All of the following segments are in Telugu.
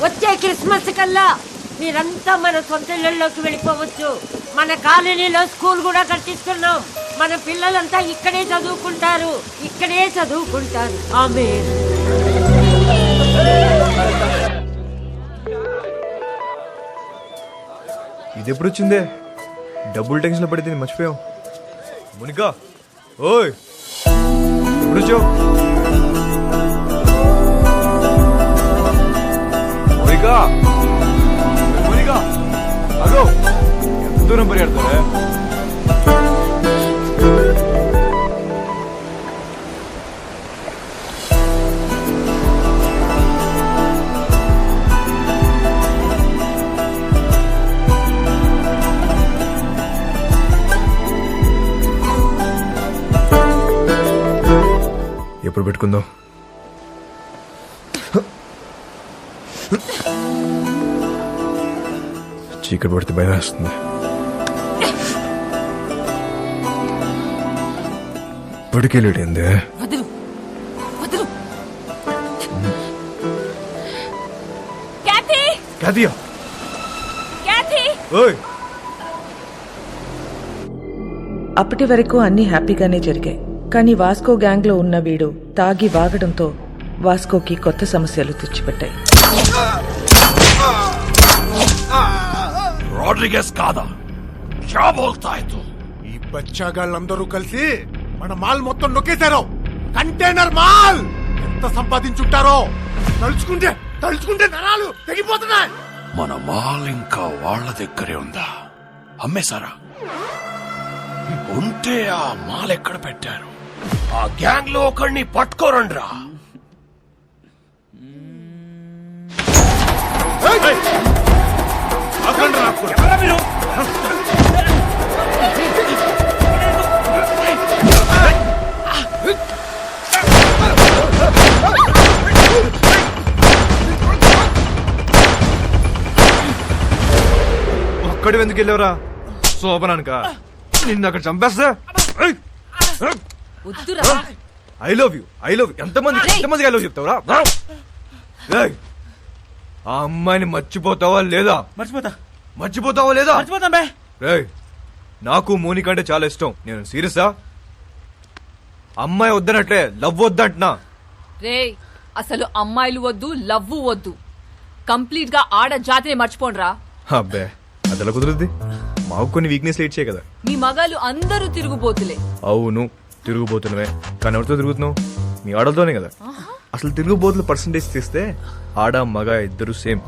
వచ్చే క్రిస్మస్ కల్లా మీరంతా మన సొంత ఇళ్లలోకి వెళ్ళిపోవచ్చు. మన కాలనీలో స్కూల్ కూడా కట్టిస్తున్నాం. మన పిల్లలంతా ఇక్కడే చదువుకుంటారు. ఆమేన్. ఇది ఎప్పుడు వచ్చిందే? డబ్బులు టెన్షన్ లో పడితే మర్చిపోయాం. మోనికా, ఓయ్ ఎప్పుడు వచ్చావు? మోనికా, మోనికా, అగో ఎంత దూరం పరిగెడతారే? ఎప్పుడు పెట్టుకుందాం? చీకటి పడితే భయం వేస్తుంది. ఇప్పటికే లేడైందే. అప్పటి వరకు అన్ని హ్యాపీగానే జరిగాయి. కానీ వాస్కో గ్యాంగ్ లో ఉన్న వీడు తాగి వాగడంతో వాస్కోకి కొత్త సమస్యలు తెచ్చిపెట్టాయి. రోడ్రిగస్ కాదా? ఈ బచ్చాగాళ్ళందరూ కలిసి మన మాల్ మొత్తం నొక్కేశారు. కంటైనర్ మాల్ ఎంత సంపాదించుంటారో తలుచుకుంటే నరాలు తెగిపోతున్నాయి. మన మాల్ ఇంకా వాళ్ళ దగ్గరే ఉందా? అమ్మేశారా? ఉంటే ఆ మాల్ ఎక్కడ పెట్టారు? ఆ గ్యాంగ్ లో ఒకడిని పట్టుకోరండ్రా. ఒక్కడి ఎందుకు వెళ్ళావురా? శోభనానిక నిన్ను అక్కడ చంపేస్తా. ఐ లవ్ యూ ఎంతమంది ఐ లవ్ చెప్తావురా? ఆ అమ్మాయిని మర్చిపోతావా లేదా? మర్చిపోతావా లేదా? నాకు మోనిక అంటే చాలా ఇష్టం. నేను సీరియసా? అమ్మాయి వద్దనట్లే, లవ్ వద్దంటున్నా. రే, అసలు అమ్మాయిలు వద్దు, లవ్వు వద్దు. కంప్లీట్ గా ఆడ జాతిని మర్చిపోండ్రా. అబ్బే అదెలా కుదురుద్ది? మాకు కొన్ని వీక్నెస్ లేట్ చేయ కదా. మీ మగాళ్ళు అందరూ తిరుగుబోతులే. అవును తిరుగుబోతున్నవే, కానీ ఎవరితో తిరుగుతున్నావు? మీ ఆడలతోనే కదా. అసలు తిరుగుబోతుల పర్సంటేజ్ తీస్తే ఆడ మగ ఇద్దరు సేమ్.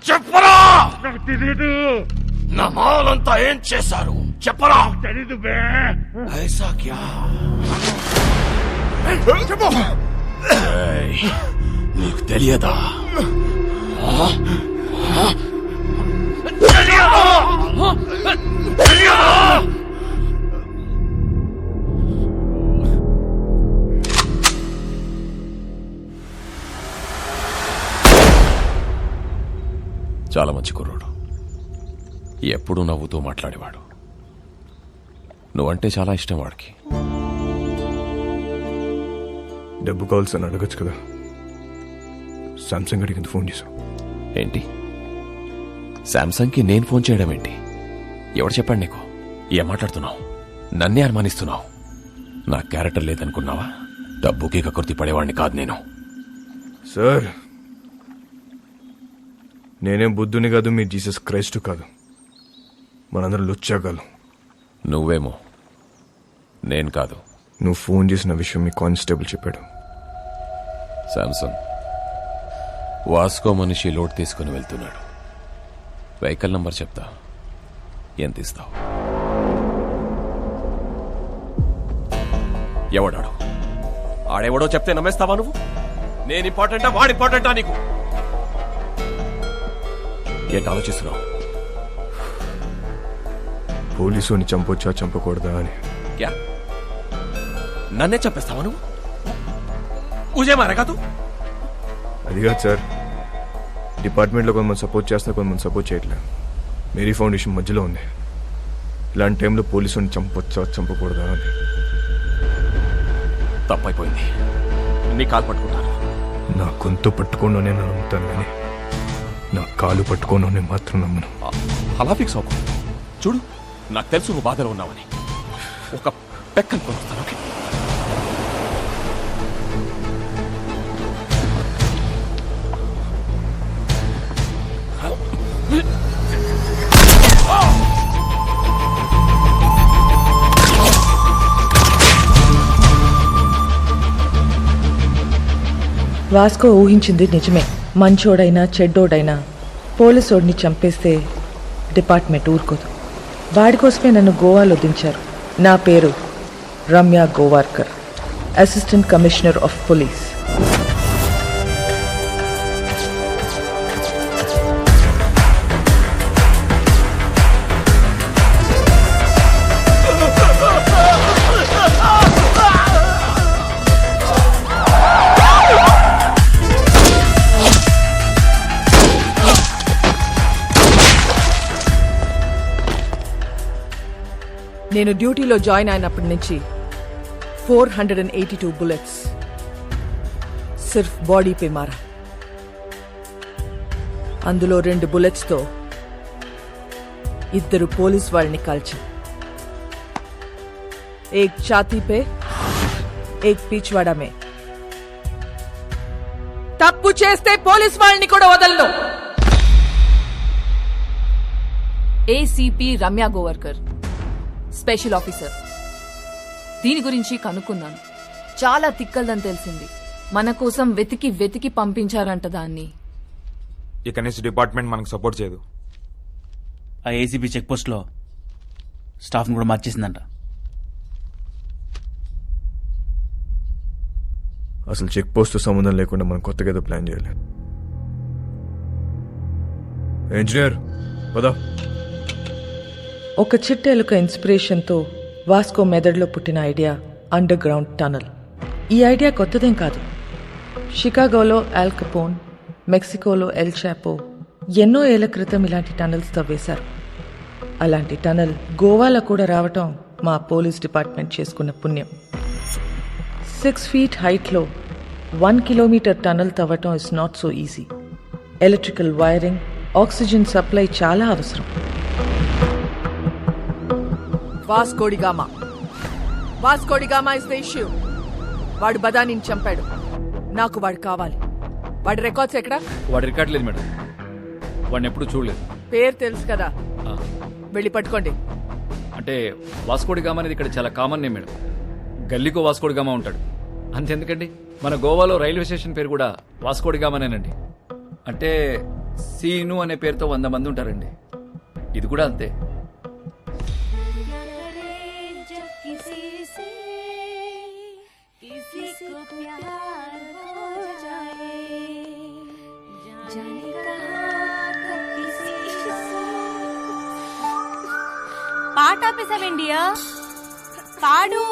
చెప్పరా? నా మాలంతా ఏం చేశారు చెప్పరా? తెలీదు బే. ఐసా క్యా? నీకు తెలియదా? చాలా మంచి కుర్రోడు, ఎప్పుడూ నవ్వుతూ మాట్లాడేవాడు. నువ్వంటే చాలా ఇష్టం వాడికి. డబ్బు కావాల్సి అని అడగచ్చు కదా. సామ్సంగ్ అడిగింది ఫోన్ చేశావు ఏంటి? శాంసంగ్ కి నేను ఫోన్ చేయడం ఏంటి? ఎవడు చెప్పాడు నీకు? ఏం మాట్లాడుతున్నావు? నన్నే అనుమానిస్తున్నావు. నా క్యారెక్టర్ లేదనుకున్నావా? డబ్బుకి కకృతి పడేవాడిని కాదు నేను. సార్, నేనేం బుద్ధుని కాదు, మీ జీసస్ క్రైస్ట్ కాదు. మనందరం లుచ్చాగాలు. నువ్వేమో, నేను కాదు. నువ్వు ఫోన్ చేసిన విషయం మీ కానిస్టేబుల్ చెప్పాడు. శాంసంగ్ వాస్కో మనిషి లోడ్ తీసుకుని వెళ్తున్నాడు. వెహికల్ నంబర్ చెప్తా, ఎంత ఇస్తావు? ఎవడాడు? ఆడెవడో చెప్తే నమ్మేస్తావా నువ్వు? నేను ఇంపార్టెంటా వాడు ఇంపార్టెంటా నీకు? ఏంటి ఆలోచిస్తున్నావు? పోలీసుని చంపొచ్చా చంపకూడదా అని. నన్నే చంపేస్తావా నువ్వు? मुझे मारेगा तू? అది కాదు సార్, డిపార్ట్మెంట్లో కొంతమంది సపోర్ట్ చేస్తున్నా, కొంతమంది సపోర్ట్ చేయట్లేదు. మేరీ ఫౌండేషన్ మధ్యలో ఉంది. ఇలాంటి టైంలో పోలీసుని చంపొచ్చా చంపకూడదా అని. తప్పైపోయింది. నీ కాలు పట్టుకుంటాను. నా గొంతు పట్టుకోను నేను నమ్ముతాను, కానీ నా కాలు పట్టుకోను నేను మాత్రం నమ్మను. అలా ఫిక్స్ అవ్వకు. చూడు, నాకు తెలుసు నువ్వు బాధలో ఉన్నావని. ఒక పెక్కను కొనుస్తాను. ఓకే? వాస్కో ఊహించింది నిజమే. మంచోడైనా చెడ్డోడైనా పోలీసోడిని చంపేస్తే డిపార్ట్మెంట్ ఊరుకోదు. వాడి కోసమే నన్ను గోవాలో దించారు. నా పేరు Ramya Gowarkar, assistant commissioner of police. నేను డ్యూటీలో జాయిన్ అయినప్పటి నుంచి 482 బుల్లెట్స్ సిర్ఫ్ బాడీ పే మారా. అందులో 2 బుల్లెట్స్తో 2 పోలీస్ వాళ్ళని కాల్చా. ఏక్ ఛాతీ పే, ఏక్ పీచ్వాడా మే. తప్పు చేస్తే పోలీస్ వాళ్ళని కూడా వదలను. ACP Ramya Gowarkar, special officer. దీని గురించి కనుక్కున్నాను. చాలా తిక్కల్దని తెలిసింది. మన కోసం వెతికి వెతికి పంపించారంట దాన్ని. ఇక నుంచి డిపార్ట్మెంట్ మనకు సపోర్ట్ చేయదు. ఆ ఏసీపీ చెక్ పోస్ట్ లో స్టాఫ్ కూడా మార్చేసిందంట. అసలు చెక్ పోస్ట్ సంబంధం లేకుండా మనం కొత్తగా ఏదో ప్లాన్ చేయాలి. ఇంజనీర్ పదా. ఒక చిట్టెలుక ఇన్స్పిరేషన్తో వాస్కో మెదడులో పుట్టిన ఐడియా అండర్ గ్రౌండ్ టనల్. ఈ ఐడియా కొత్తదేం కాదు. షికాగోలో ఆల్ కపోన్, మెక్సికోలో ఎల్ చాపో ఎన్నో ఏళ్ల క్రితం ఇలాంటి టనల్స్ తవ్వేశారు. అలాంటి టనల్ గోవాలో కూడా రావటం మా పోలీస్ డిపార్ట్మెంట్ చేసుకున్న పుణ్యం. 6 feet హైట్లో 1 kilometer టనల్ తవ్వటం is not so easy. Electrical wiring, oxygen supply చాలా అవసరం. Vasco da Gama is the issue. వాడు బదానిని చంపాడు. నాకు వాడు కావాలి. వాడి రికార్డ్స్ ఎక్కడా? వాడి రికార్డ్ లేదు మేడం. వాడిని ఎప్పుడు చూడలేదు. పేరు తెలుసు కదా, వెళ్ళి పట్టుకోండి. అంటే వాస్కోడిగామా అనేది ఇక్కడ చాలా కామన్ నేమ్ మేడం. గల్లీకో వాస్కోడిగామా ఉంటాడు. అంతెందుకండి, మన గోవాలో రైల్వే స్టేషన్ పేరు కూడా వాస్కోడిగామానేనండి. అంటే సీను అనే పేరుతో 100 మంది ఉంటారండి. ఇది కూడా అంతే. పాట ఆపేసావేండియా? పాడు.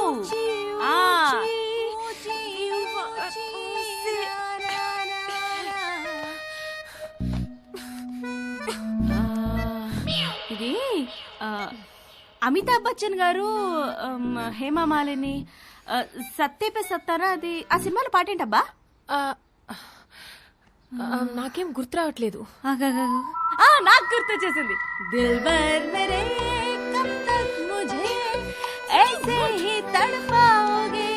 ఇది అమితాబ్ బచ్చన్ గారు, హేమమాలిని, సత్యపే సత్తారా, అది ఆ సినిమాలో పాటేంటబ్బా? నాకేం గుర్తు రావట్లేదు. నాకు గుర్తు వచ్చేసింది. దిల్బర్ మేరే కబ్ తక్ ముझे ऐसे ही तड़पाओगे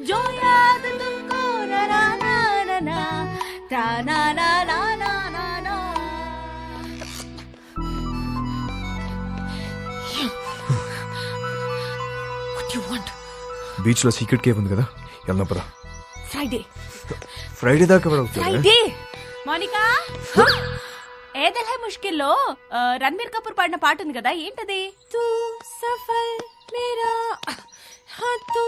जो याद तुमको ना ना ना ना ता ना ना ना ना ना ना. What do you want? Beach లో సీక్రెట్ కేవ్ ఉంది కదా, వెళ్దాం. ఫ్రైడే దాకా ఎవరు? మోనికా, ఏ దిల్ హై ముష్కిల్లో రణబీర్ కపూర్ పాడిన పాట ఉంది కదా, ఏంటది? తూ సఫర్ మేరా తూ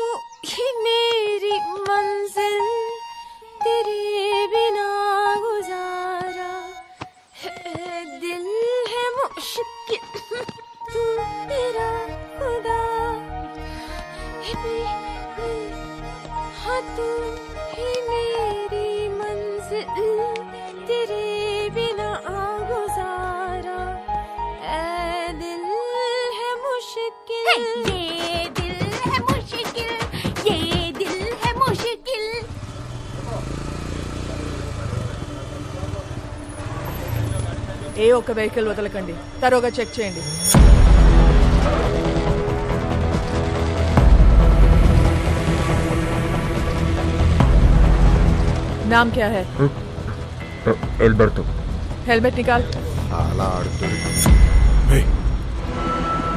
హీ మేరీ మంజిల్ तेरे बिना गुजारा दिल है मुश्किल तू मेरा खुदा हाँ तू ही मेरी मंजिल तेरे बिना आ गुजारा ऐ दिल है मुश्किल ये दिल है मुश्किल ये दिल है मुश्किल ఏ ఒక్క వెహికల్ వదలకండి, తరోగా చెక్ చేయండి. नाम क्या है? ఎల్బర్టో. हेलमेट निकाल. అలా ఆడుతుంది.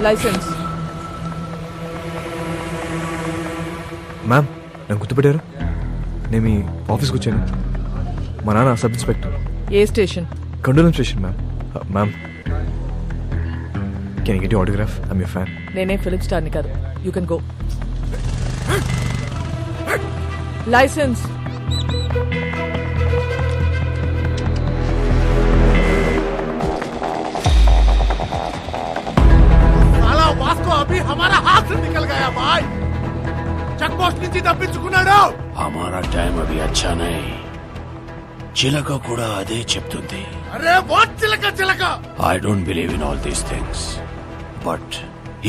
लाइसेंस. మ్యామ్, నన్ను గుర్తుపెట్టారు? నేను మీ ఆఫీస్కి వచ్చాను. మా నాన్న సబ్ ఇన్స్పెక్టర్. ఏ station? Candolim station ma'am. Ma'am, can get you autograph? I'm your fan. నేనే ఫిలిం స్టార్ని కాదు. You can go. లైసెన్స్. साला वास्को अभी हमारा हाथ से निकल गया भाई. చెక్ పోస్ట్ నుంచి తప్పించుకున్నాడు. हमारा टाइम अभी अच्छा नहीं. చిలక కూడా అదే చెప్తుంది. అరే వాట్ చిలక చిలక. I don't believe in all these things, but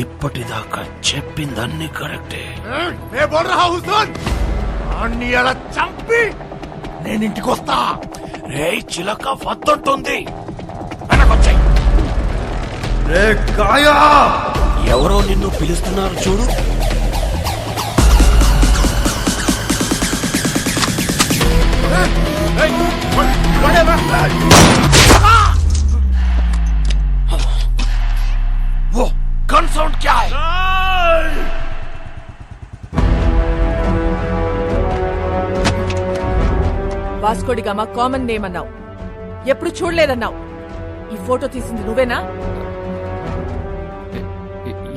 ఇప్పటిదాకా చెప్పిందన్నీ కరెక్టే. నేను బోల్ రహా హూ సున్. అన్ని అలా చంపి నేను ఇంటికి వస్తా. రే చిలక వద్దంటుంది, వెనకొచ్చాయి. రే కాయా, ఎవరో నిన్ను పిలుస్తున్నారు చూడు. वो गन साउंड क्या है? వాస్కోడిగామా కామన్ నేమ్ అన్నావు, ఎప్పుడు చూడలేదన్నావు. ఈ ఫోటో తీసింది నువ్వేనా?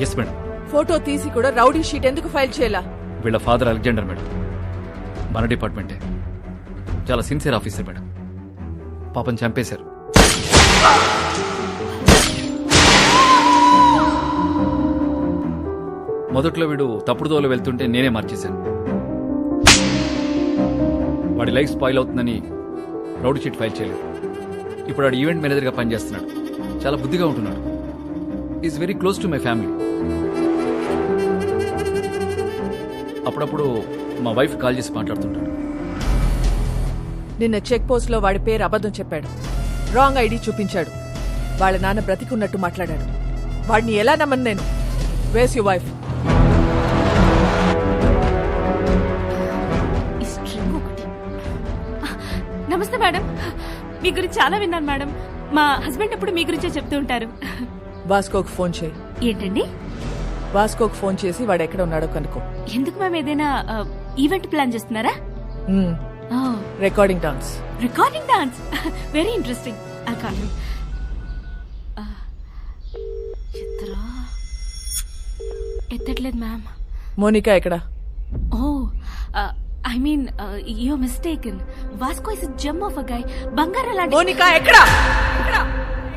Yes madam. ఫోటో తీసి కూడా రౌడీ షీట్ ఎందుకు ఫైల్ చేయాలా? వీళ్ళ ఫాదర్ అలెగ్జాండర్ మేడం, మన డిపార్ట్మెంటే. చాలా సిన్సియర్ ఆఫీసర్ మేడం. పాపం చంపేశారు. మొదట్లో వీడు తప్పుడు దోవలో వెళ్తుంటే నేనే మార్చేశాను. వాడి లైఫ్ స్పాయిల్ అవుతుందని రౌడీ షీట్ ఫైల్ చేయలేదు. ఇప్పుడు వాడు ఈవెంట్ మేనేజర్గా పనిచేస్తున్నాడు. చాలా బుద్ధిగా ఉంటున్నాడు. Is very close to my family. అప్పుడప్పుడు మా వైఫ్ కాల్ చేసి మాట్లాడుతుంటాడు. నిన్న చెక్ పోస్ట్ లో వాడి పేరు అబద్ధం చెప్పాడు. రాంగ్ ఐడి చూపించాడు. వాళ్ళ నాన్న బ్రతికున్నట్టు మాట్లాడాడు. వాడిని ఎలా నమ్మను నేను? వేస్ యు వైఫ్? నమస్తే మేడం, మీ గురించి చాలా విన్నాను మేడం. మా హస్బెండ్ ఎప్పుడు మీ గురించే చెప్తూ ఉంటారు. వాస్కోకి ఫోన్ చేయి. ఏంటండి? వాస్కోకి ఫోన్ చేసి వాడు ఎక్కడ ఉన్నాడో కనుక్కో. ఎందుకు మేము ఏదైనా ఈవెంట్ ప్లాన్ చేస్తున్నారా? Recording dance. Recording dance, very interesting. ఎత్తట్లేదు మ్యామ్. మోనికా ఎక్కడ? Oh I mean you are mistaken. Vasco is a gem of a guy. బంగారం లాంటి. మోనికా ఎక్కడ?